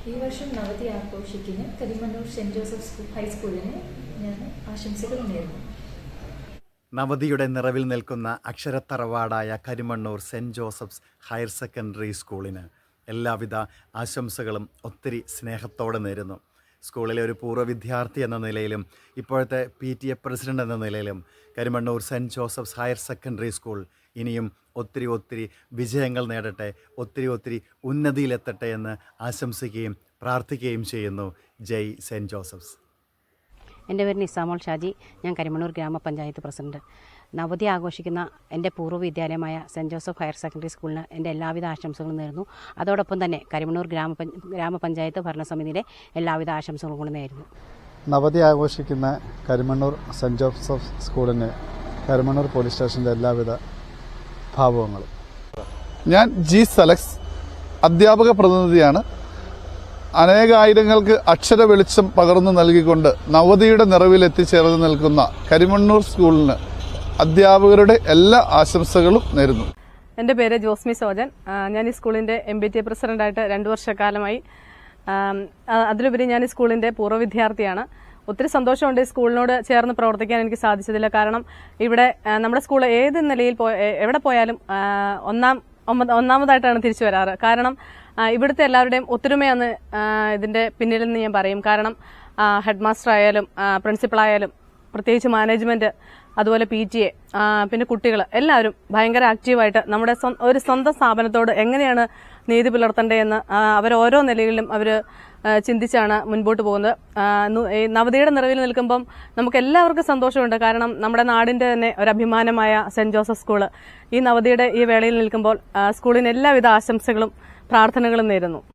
ഈ വർഷം നവതി ആഘോഷിക്കുന്ന കരിമണ്ണൂർ സെന്റ് ജോസഫ് ഹൈസ്കൂളിന് ഞാൻ ആശംസകൾ നേരുന്നു. നവതിയുടെ നിറവിൽ നിൽക്കുന്ന അക്ഷരത്തറവാടായ Karimannoor cent Joseph's higher secondary സ്കൂളിന് എല്ലാവിധ ആശംസകളും ഒത്തിരി സ്നേഹത്തോടെ നേരുന്നു. സ്കൂളിലെ ഒരു പൂർവ്വ വിദ്യാർത്ഥി എന്ന നിലയിലും ഇപ്പോഴത്തെ PTA പ്രസിഡന്റ് എന്ന നിലയിലും Karimannoor cent Joseph's higher secondary school ഇനിയും ഒത്തിരി വിജയങ്ങൾ നേടട്ടെ, ഒത്തിരി ഉന്നതിയിലെത്തട്ടെ എന്ന് ആശംസിക്കുകയും പ്രാർത്ഥിക്കുകയും ചെയ്യുന്നു. ജയ് സെൻറ്റ് ജോസഫ്സ്. എൻ്റെ പേര് നിസാമോൾ ഷാജി. ഞാൻ കരിമണ്ണൂർ ഗ്രാമപഞ്ചായത്ത് പ്രസിഡന്റ്. നവതി ആഘോഷിക്കുന്ന എൻ്റെ പൂർവ്വ വിദ്യാലയമായ സെൻറ്റ് ജോസഫ് ഹയർ സെക്കൻഡറി സ്കൂളിന് എൻ്റെ എല്ലാവിധ ആശംസകളും നേരുന്നു. അതോടൊപ്പം തന്നെ കരിമണ്ണൂർ ഗ്രാമപഞ്ചായത്ത് ഭരണസമിതിയുടെ എല്ലാവിധ ആശംസകളും കൂടി നേരുന്നു. നവതി ആഘോഷിക്കുന്ന കരിമണ്ണൂർ സെൻറ്റ് ജോസഫ് സ്കൂളിന് കരിമണ്ണൂർ പോലീസ് സ്റ്റേഷൻ്റെ എല്ലാവിധ ഭാവുകങ്ങളും. ഞാൻ ജി സലക്സ്, അധ്യാപക പ്രതിനിധിയാണ്. അനേകായിരങ്ങൾക്ക് അക്ഷര വെളിച്ചം പകർന്നു നൽകിക്കൊണ്ട് നവതിയുടെ നിറവിൽ എത്തിച്ചേർന്ന് നിൽക്കുന്ന കരിമണ്ണൂർ സ്കൂളിന് അധ്യാപകരുടെ എല്ലാ ആശംസകളും നേരുന്നു. എൻ്റെ പേര് ജോസ്മി സോജൻ. ഞാൻ ഈ സ്കൂളിൻ്റെ MBTA പ്രസിഡന്റായിട്ട് 2 വർഷക്കാലമായി. അതിലുപരി ഞാൻ ഈ സ്കൂളിൻ്റെ പൂർവ്വ വിദ്യാർത്ഥിയാണ്. ഒത്തിരി സന്തോഷമുണ്ട് ഈ സ്കൂളിനോട് ചേർന്ന് പ്രവർത്തിക്കാൻ എനിക്ക് സാധിച്ചതില്ല. കാരണം ഇവിടെ നമ്മുടെ സ്കൂൾ ഏത് നിലയിൽ എവിടെ പോയാലും ഒന്നാമതായിട്ടാണ് തിരിച്ചു വരാറ്. കാരണം ഇവിടുത്തെ എല്ലാവരുടെയും ഒത്തൊരുമയാണ് ഇതിൻ്റെ പിന്നിലെന്ന് ഞാൻ പറയും. കാരണം ഹെഡ് മാസ്റ്റർ ആയാലും പ്രിൻസിപ്പളായാലും പ്രത്യേകിച്ച് മാനേജ്മെൻറ്റ്, അതുപോലെ PTA, പിന്നെ കുട്ടികൾ എല്ലാവരും ഭയങ്കര ആക്റ്റീവായിട്ട് നമ്മുടെ ഒരു സ്വന്തം സ്ഥാപനത്തോട് എങ്ങനെയാണ് നീതി പുലർത്തേണ്ടതെന്ന് അവർ ഓരോ നിലയിലും അവർ ചിന്തിച്ചാണ് മുൻപോട്ട് പോകുന്നത്. ഈ നവതിയുടെ നിറവിൽ നിൽക്കുമ്പം നമുക്ക് എല്ലാവർക്കും സന്തോഷമുണ്ട്. കാരണം നമ്മുടെ നാടിൻ്റെ തന്നെ ഒരു അഭിമാനമായ സെൻറ്റ് ജോസഫ് സ്കൂള് ഈ നവതിയുടെ ഈ വേളയിൽ നിൽക്കുമ്പോൾ സ്കൂളിന് എല്ലാവിധ ആശംസകളും പ്രാർത്ഥനകളും നേരുന്നു.